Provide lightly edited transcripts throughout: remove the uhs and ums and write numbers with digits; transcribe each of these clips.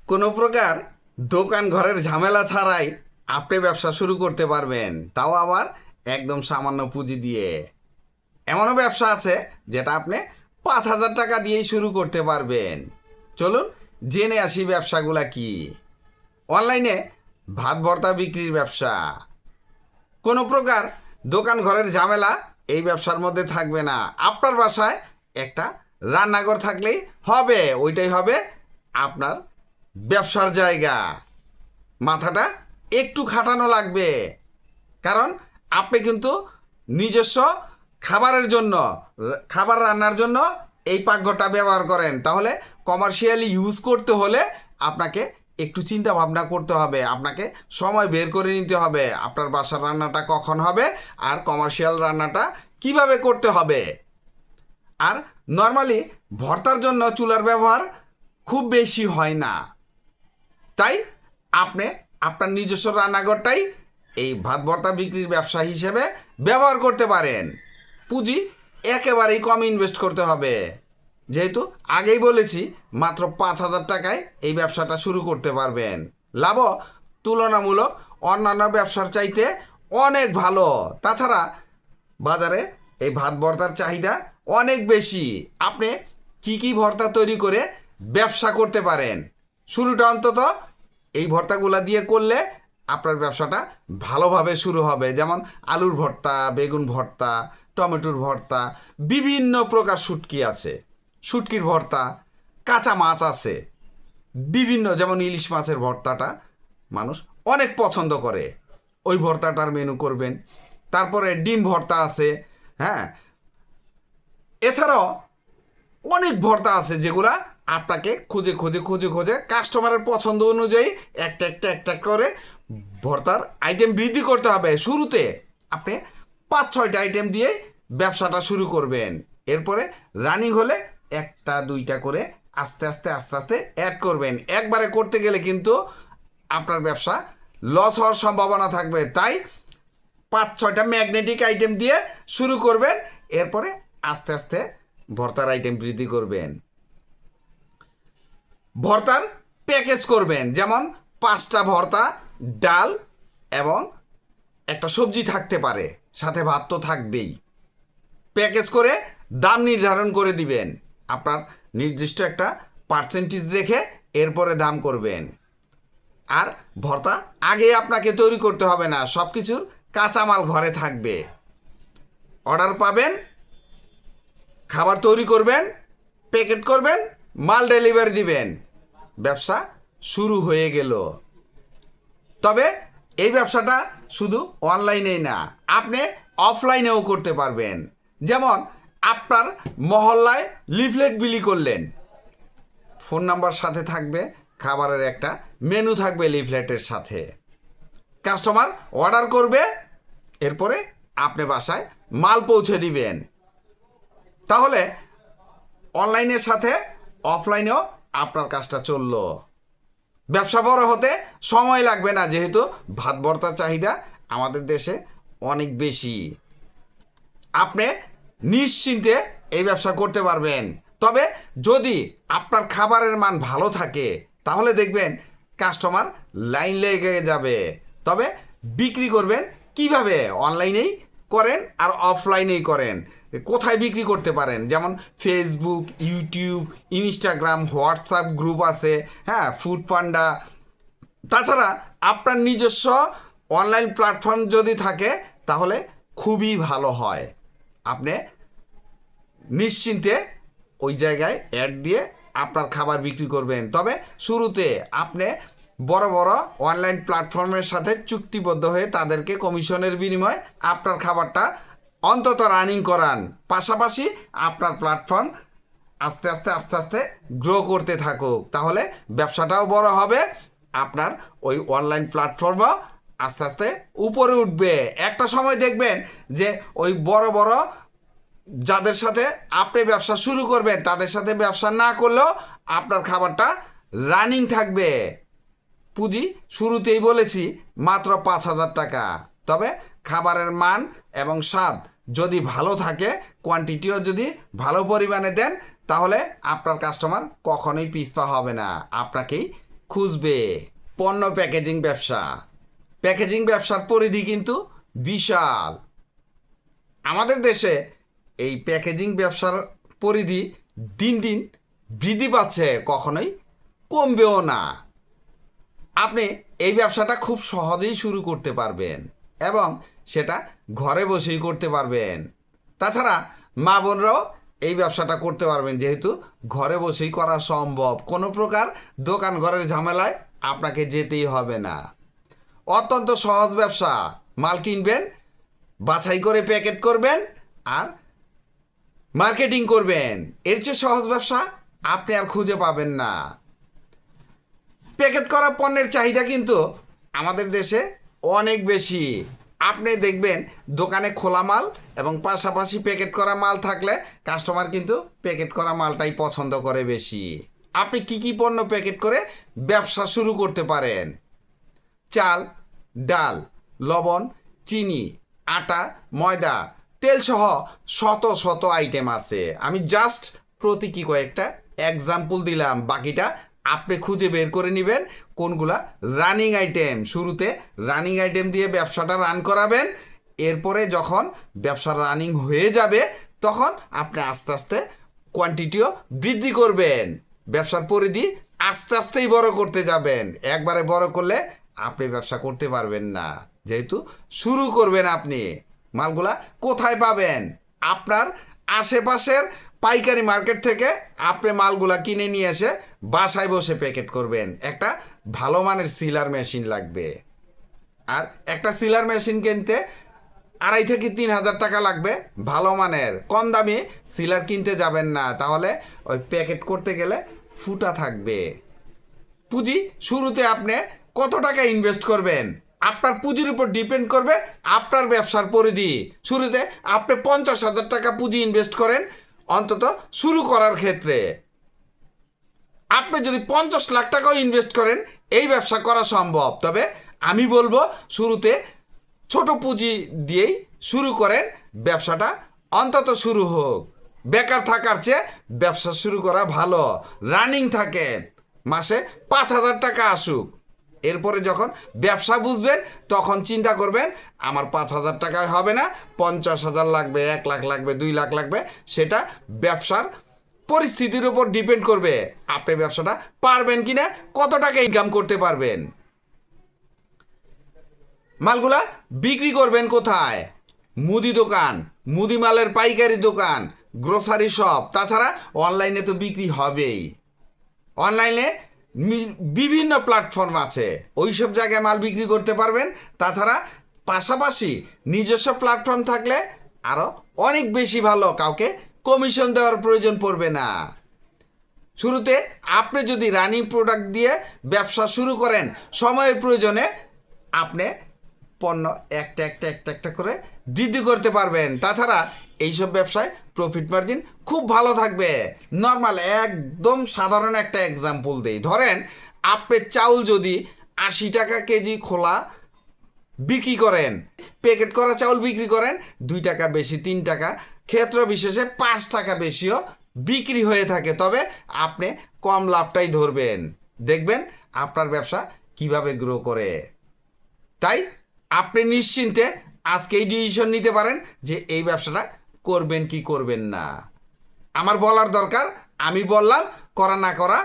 কোনো প্রকার দোকান ঘরের ঝামেলা ছাড়াই আপনি ব্যবসা শুরু করতে পারবেন, তাও আবার একদম সামান্য পুঁজি দিয়ে। এমনও ব্যবসা আছে যেটা আপনি 5,000 টাকা দিয়েই শুরু করতে পারবেন। চলুন জেনে আসি ব্যবসাগুলা কি। অনলাইনে ভাত ভর্তা বিক্রির ব্যবসা। কোনো প্রকার দোকান ঘরের ঝামেলা এই ব্যবসার মধ্যে থাকবে না। আপনার বাসায় একটা রান্নাঘর থাকলেই হবে, ওইটাই হবে আপনার ব্যবসার জায়গা। মাথাটা একটু খাটানো লাগবে, কারণ আপনি কিন্তু নিজস্ব খাবারের জন্য, খাবার রান্নার জন্য এই পাকঘরটা ব্যবহার করেন। তাহলে কমার্শিয়ালি ইউজ করতে হলে আপনাকে একটু চিন্তা ভাবনা করতে হবে, আপনাকে সময় বের করে নিতে হবে আপনার বাসার রান্নাটা কখন হবে আর কমার্শিয়াল রান্নাটা কিভাবে করতে হবে। আর নর্মালি ভর্তার জন্য চুলার ব্যবহার খুব বেশি হয় না, তাই আপনি আপনার নিজস্ব রান্নাঘরটাই এই ভাত ভর্তা বিক্রির ব্যবসা হিসেবে ব্যবহার করতে পারেন। পুঁজি একেবারেই কম ইনভেস্ট করতে হবে, যেহেতু আগেই বলেছি মাত্র 5,000 টাকায় এই ব্যবসাটা শুরু করতে পারবেন। লাভও তুলনামূলক অন্যান্য ব্যবসার চাইতে অনেক ভালো। তাছাড়া বাজারে এই ভাত ভর্তার চাহিদা অনেক বেশি। আপনি কি কি ভর্তা তৈরি করে ব্যবসা করতে পারেন, শুরুটা অন্তত এই ভর্তাগুলা দিয়ে করলে আপনার ব্যবসাটা ভালোভাবে শুরু হবে। যেমন আলুর ভর্তা, বেগুন ভর্তা, টমেটোর ভর্তা, বিভিন্ন প্রকার শুটকি আছে, শুটকির ভর্তা, কাঁচা মাছ আছে বিভিন্ন, যেমন ইলিশ মাছের ভর্তাটা মানুষ অনেক পছন্দ করে, ওই ভর্তাটার মেনু করবেন। তারপরে ডিম ভর্তা আছে, হ্যাঁ, এছাড়াও অনেক ভর্তা আছে যেগুলা আপনাকে খুঁজে খুঁজে খুঁজে খুঁজে কাস্টমারের পছন্দ অনুযায়ী একটা একটা একটা করে ভর্তার আইটেম বৃদ্ধি করতে হবে। শুরুতে আপনি 5-6টা আইটেম দিয়ে ব্যবসাটা শুরু করবেন, এরপরে রানিং হলে 1-2টা করে আস্তে আস্তে আস্তে আস্তে অ্যাড করবেন। একবারে করতে গেলে কিন্তু আপনার ব্যবসা লস হওয়ার সম্ভাবনা থাকবে। তাই 5-6টা ম্যাগনেটিক আইটেম দিয়ে শুরু করবেন, এরপরে আস্তে আস্তে ভর্তার আইটেম বৃদ্ধি করবেন। ভর্তার প্যাকেজ করবেন, যেমন 5টা ভর্তা, ডাল এবং একটা সবজি থাকতে পারে, সাথে ভাত তো থাকবেই। প্যাকেজ করে দাম নির্ধারণ করে দিবেন, আপনার নির্দিষ্ট একটা পার্সেন্টেজ রেখে এরপরে দাম করবেন। আর ভর্তা আগে আপনাকে তৈরি করতে হবে না, সব কিছুর কাঁচামাল ঘরে থাকবে। অর্ডার পাবেন, খাবার তৈরি করবেন, প্যাকেট করবেন, মাল ডেলিভারি দিবেন, ব্যবসা শুরু হয়ে গেল। তবে এই ব্যবসাটা শুধু অনলাইনেই না, আপনি অফলাইনেও করতে পারবেন। যেমন আপনার মহল্লায় লিফলেট বিলি করলেন, ফোন নাম্বার সাথে থাকবে, খাবারের একটা মেনু থাকবে লিফলেটের সাথে। কাস্টমার অর্ডার করবে, এরপরে আপনি বাসায় মাল পৌঁছে দিবেন। তাহলে অনলাইনের সাথে অফলাইনেও আপনার কাজটা চললো। ব্যবসা বড় হতে সময় লাগবে না, যেহেতু ভাত ভর্তার চাহিদা আমাদের দেশে অনেক বেশি। আপনি নিশ্চিন্তে এই ব্যবসা করতে পারবেন। তবে যদি আপনার খাবারের মান ভালো থাকে তাহলে দেখবেন কাস্টমার লাইন লেগে যাবে। তবে বিক্রি করবেন কিভাবে? অনলাইনেই করেন আর অফলাইনেই করেন। কোথায় বিক্রি করতে পারেন? যেমন Facebook, YouTube, Instagram, WhatsApp group আছে, হ্যাঁ, ফুড পান্ডা। তাছাড়া আপনার নিজস্ব অনলাইন প্ল্যাটফর্ম যদি থাকে তাহলে খুবই ভালো হয়। আপনি নিশ্চিন্তে ওই জায়গায় অ্যাড দিয়ে আপনার খাবার বিক্রি করবেন। তবে শুরুতে আপনি বড় বড় অনলাইন প্ল্যাটফর্মের সাথে চুক্তিবদ্ধ হয়ে তাদেরকে কমিশনের বিনিময়ে আপনার খাবারটা অন্তত রানিং করান। পাশাপাশি আপনার প্ল্যাটফর্ম আস্তে আস্তে আস্তে আস্তে গ্রো করতে থাকুক, তাহলে ব্যবসাটাও বড় হবে, আপনার ওই অনলাইন প্ল্যাটফর্মও আস্তে আস্তে উপরে উঠবে। একটা সময় দেখবেন যে ওই বড় বড় যাদের সাথে আপনি ব্যবসা শুরু করবেন তাদের সাথে ব্যবসা না করলেও আপনার খাবারটা রানিং থাকবে। পুঁজি শুরুতেই বলেছি মাত্র 5,000 টাকা। তবে খাবারের মান এবং স্বাদ যদি ভালো থাকে, কোয়ান্টিটিও যদি ভালো পরিমাণে দেন, তাহলে আপনার কাস্টমার কখনোই পিছপা হবে না, আপনাকেই খুঁজবে। পণ্য প্যাকেজিং ব্যবসা, প্যাকেজিং ব্যবসার পরিধি কিন্তু বিশাল। আমাদের দেশে এই প্যাকেজিং ব্যবসার পরিধি দিন দিন বৃদ্ধি পাচ্ছে, কখনোই কমবেও না। আপনি এই ব্যবসাটা খুব সহজেই শুরু করতে পারবেন এবং সেটা ঘরে বসেই করতে পারবেন। তাছাড়া মা বোনরাও এই ব্যবসাটা করতে পারবেন, যেহেতু ঘরে বসেই করা সম্ভব। কোনো প্রকার দোকান ঘরের ঝামেলায় আপনাকে যেতেই হবে না। অত্যন্ত সহজ ব্যবসা। মাল কিনবেন, বাছাই করে প্যাকেট করবেন আর মার্কেটিং করবেন। এর চেয়ে সহজ ব্যবসা আপনি আর খুঁজে পাবেন না। প্যাকেট করা পণ্যের চাহিদা কিন্তু আমাদের দেশে অনেক বেশি। আপনি দেখবেন দোকানে খোলা মাল এবং পাশাপাশি প্যাকেট করা মাল থাকলে কাস্টমার কিন্তু প্যাকেট করা মালটাই পছন্দ করে বেশি। আপনি কি কি পণ্য প্যাকেট করে ব্যবসা শুরু করতে পারেন? চাল, ডাল, লবণ, চিনি, আটা, ময়দা, তেল সহ শত শত আইটেম আছে। আমি জাস্ট প্রতীকী কয়েকটা এক্সাম্পল দিলাম, বাকিটা আপনি খুঁজে বের করে নেবেন কোনগুলা রানিং আইটেম। শুরুতে রানিং আইটেম দিয়ে ব্যবসাটা রান করাবেন। এরপরে যখন ব্যবসা রানিং হয়ে যাবে তখন আপনি আস্তে আস্তে কোয়ান্টিটিও বৃদ্ধি করবেন। ব্যবসার পরিধি আস্তে আস্তেই বড় করতে যাবেন। একবারে বড় করলে আপনি ব্যবসা করতে পারবেন না, যেহেতু শুরু করবেন। আপনি মালগুলা কোথায় পাবেন? আপনার আশেপাশের পাইকারি মার্কেট থেকে আপনি মালগুলা কিনে নিয়ে এসে বাসায় বসে প্যাকেট করবেন। একটা ভালো মানের সিলার মেশিন লাগবে, আর একটা সিলার মেশিন কিনতে 2,500-3,000 টাকা লাগবে ভালো মানের। কম দামি সিলার কিনতে যাবেন না, তাহলে ওই প্যাকেট করতে গেলে ফুটা থাকবে। পুঁজি শুরুতে আপনি কত টাকা ইনভেস্ট করবেন আপনার পুঁজির উপর ডিপেন্ড করবে আপনার ব্যবসার পরিধি। শুরুতে আপনি 50,000 টাকা পুঁজি ইনভেস্ট করেন অন্তত শুরু করার ক্ষেত্রে। আপনি যদি 50 লাখ টাকাও ইনভেস্ট করেন এই ব্যবসা করা সম্ভব। তবে আমি বলবো শুরুতে ছোট পুঁজি দিয়েই শুরু করেন, ব্যবসাটা অন্তত শুরু হোক। বেকার থাকার চেয়ে ব্যবসা শুরু করা ভালো। রানিং থাকে, মাসে 5,000 টাকা আসুক। এরপরে যখন ব্যবসা বুঝবেন তখন চিন্তা করবেন আমার 5,000 টাকায় হবে না, 50,000 লাগবে, 1 লাখ লাগবে, 2 লাখ লাগবে। সেটা ব্যবসার পরিস্থিতির উপর ডিপেন্ড করবে আপনি ব্যবসাটা পারবেন কিনা, কত টাকা ইনকাম করতে পারবেন। মালগুলা বিক্রি করবেন কোথায়? মুদি দোকান, মুদি মালের পাইকারি দোকান, গ্রোসারি শপ। তাছাড়া অনলাইনে তো বিক্রি হবেই। অনলাইনে বিভিন্ন প্ল্যাটফর্ম আছে, ওই সব জায়গায় মাল বিক্রি করতে পারবেন। তাছাড়া পাশাপাশি নিজস্ব প্ল্যাটফর্ম থাকলে আরও অনেক বেশি ভালো, কাউকে কমিশন দেওয়ার প্রয়োজন পড়বে না। শুরুতে আপনি যদি রানিং প্রোডাক্ট দিয়ে ব্যবসা শুরু করেন, সময়ের প্রয়োজনে আপনি পণ্য একটা একটা একটা একটা করে বৃদ্ধি করতে পারবেন। তাছাড়া এইসব ব্যবসায় প্রফিট মার্জিন খুব ভালো থাকবে। নর্মাল একদম সাধারণ একটা এক্সাম্পল দেই। ধরেন আপনি চাউল যদি 80 টাকা কেজি খোলা বিক্রি করেন, প্যাকেট করা চাউল বিক্রি করেন 2 টাকা বেশি, 3 টাকা, ক্ষেত্র বিশেষে 5 টাকা বেশিও বিক্রি হয়ে থাকে। তবে আপনি কম লাভটাই ধরবেন, দেখবেন আপনার ব্যবসা কিভাবে গ্রো করে। তাই আপনি নিশ্চিন্তে আজকেই ডিসিশন নিতে পারেন যে এই ব্যবসাটা করবেন কি করবেন না। আমার বলার দরকার, আমি বললাম, করা না করা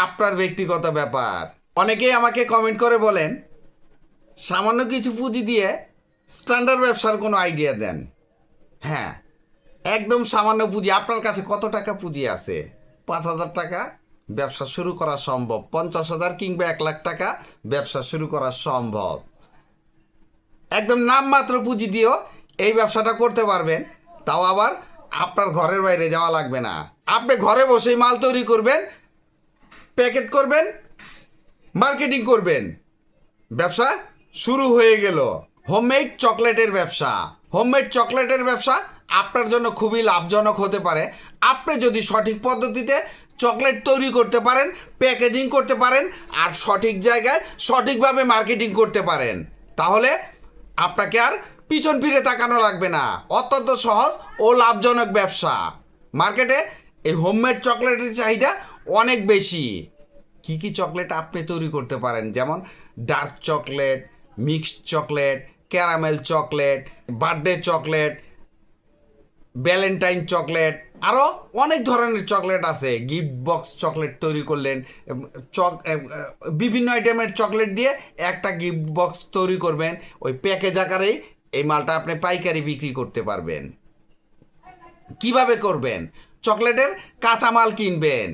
আপনার ব্যক্তিগত ব্যাপার। অনেকেই আমাকে কমেন্ট করে বলেন সামান্য কিছু পুঁজি দিয়ে স্ট্যান্ডার্ড ব্যবসার কোনো আইডিয়া দেন। হ্যাঁ, একদম সামান্য পুঁজি। আপনার কাছে কত টাকা পুঁজি আছে? 5,000 টাকা ব্যবসা শুরু করা সম্ভব। 50,000 কিংবা 1 লাখ টাকা ব্যবসা শুরু করা সম্ভব। একদম নামমাত্র পুঁজি দিয়েও এই ব্যবসাটা করতে পারবেন, তাও আবার আপনার ঘরের বাইরে যাওয়া লাগবে না। আপনি ঘরে বসেই মাল তৈরি করবেন, প্যাকেট করবেন, মার্কেটিং করবেন, ব্যবসা শুরু হয়ে গেল। হোমমেড চকলেটের ব্যবসা। হোমমেড চকলেটের ব্যবসা আপনার জন্য খুবই লাভজনক হতে পারে। আপনি যদি সঠিক পদ্ধতিতে চকলেট তৈরি করতে পারেন, প্যাকেজিং করতে পারেন আর সঠিক জায়গায় সঠিকভাবে মার্কেটিং করতে পারেন, তাহলে আপনাকে আর পিছন ফিরে তাকানো লাগবে না। অত্যন্ত সহজ ও লাভজনক ব্যবসা। মার্কেটে এই হোমমেড চকলেটের চাহিদা অনেক বেশি। কি কি চকলেট আপনি তৈরি করতে পারেন, যেমন dark chocolate, mixed chocolate, caramel chocolate, birthday chocolate, Valentine chocolate, আরও অনেক ধরনের চকলেট আছে। গিফট বক্স চকলেট তৈরি করলেন, বিভিন্ন আইটেমের চকলেট দিয়ে একটা গিফট বক্স তৈরি করবেন, ওই প্যাকেজ আকারেই এই মালটা আপনি পাইকারি বিক্রি করতে পারবেন। কিভাবে করবেন? চকলেটের কাঁচামাল কিনবেন,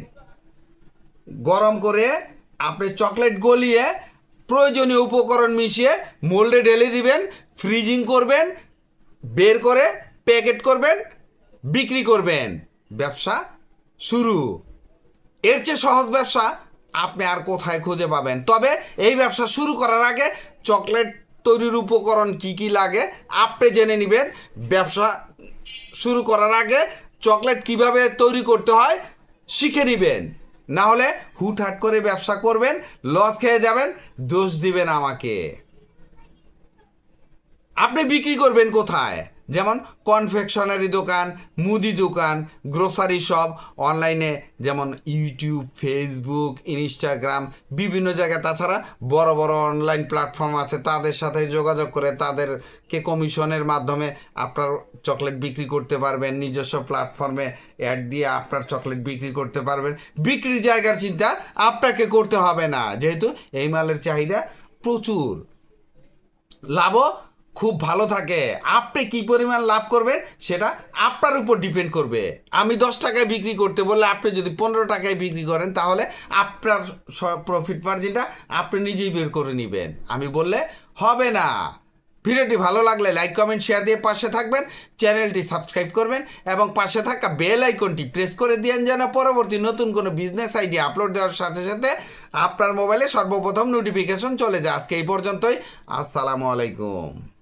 গরম করে আপনি চকলেট গলিয়ে প্রয়োজনীয় উপকরণ মিশিয়ে মোল্ডে ঢেলে দিবেন, ফ্রিজিং করবেন, বের করে প্যাকেট করবেন, বিক্রি করবেন, ব্যবসা শুরু। এর চেয়ে সহজ ব্যবসা আপনি আর কোথায় খুঁজে পাবেন? তবে এই ব্যবসা শুরু করার আগে চকলেট তৈরির উপকরণ কি কি লাগে আপনি জেনে নেবেন। ব্যবসা শুরু করার আগে চকলেট কিভাবে তৈরি করতে হয় শিখে নেবেন। না হলে হুটহাট করে ব্যবসা করবেন, লস খেয়ে যাবেন, দোষ দিবেন আমাকে। আপনি বিক্রি করবেন কোথায়? যেমন কনফেকশনারি দোকান, মুদি দোকান, গ্রোসারি শপ, অনলাইনে যেমন ইউটিউব, ফেসবুক, ইনস্টাগ্রাম, বিভিন্ন জায়গায়। তাছাড়া বড় বড় অনলাইন প্ল্যাটফর্ম আছে, তাদের সাথে যোগাযোগ করে তাদেরকে কমিশনের মাধ্যমে আপনার চকলেট বিক্রি করতে পারবেন। নিজস্ব প্ল্যাটফর্মে অ্যাড দিয়ে আপনার চকলেট বিক্রি করতে পারবেন। বিক্রির জায়গার চিন্তা আপনাকে করতে হবে না, যেহেতু এই মালের চাহিদা প্রচুর, লাভও খুব ভালো থাকে। আপনি কি পরিমাণ লাভ করবেন সেটা আপনার উপর ডিপেন্ড করবে। আমি 10 টাকায় বিক্রি করতে বললে আপনি যদি 15 টাকায় বিক্রি করেন, তাহলে আপনার প্রফিট মার্জিনটা আপনি নিজেই বের করে নেবেন, আমি বললে হবে না। ভিডিওটি ভালো লাগলে লাইক, কমেন্ট, শেয়ার দিয়ে পাশে থাকবেন, চ্যানেলটি সাবস্ক্রাইব করবেন এবং পাশে থাকা বেল আইকনটি প্রেস করে দিয়েন, যেন পরবর্তী নতুন কোনো বিজনেস আইডিয়া আপলোড দেওয়ার সাথে সাথে আপনার মোবাইলে সর্বপ্রথম নোটিফিকেশন চলে যায়। আজকে এই পর্যন্তই। আসসালামু আলাইকুম।